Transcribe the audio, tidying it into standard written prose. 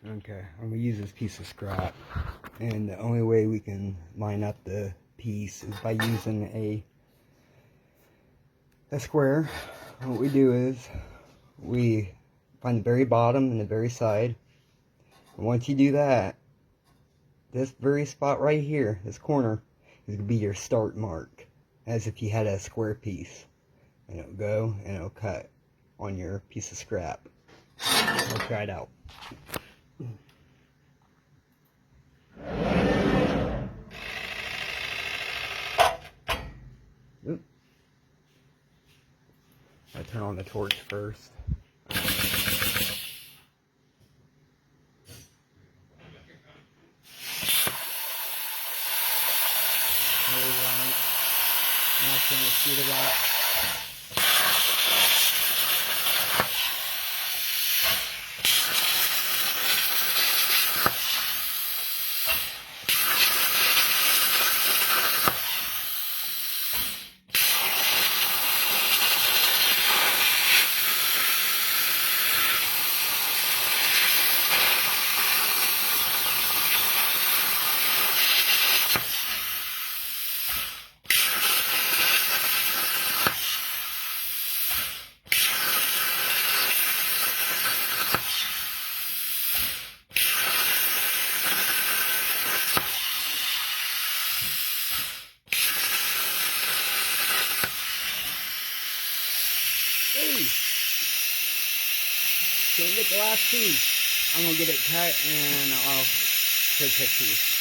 Okay, I'm gonna use this piece of scrap, and the only way we can line up the piece is by using a square. What we do is we find the very bottom and the very side, and once you do that, this very spot right here, this corner, is gonna be your start mark, as if you had a square piece, and it'll go and it'll cut on your piece of scrap. We'll try it out. Oop. I turn on the torch first. Now it's going to shoot it out. Hey! Can't get the last piece. I'm gonna get it cut and I'll take pictures.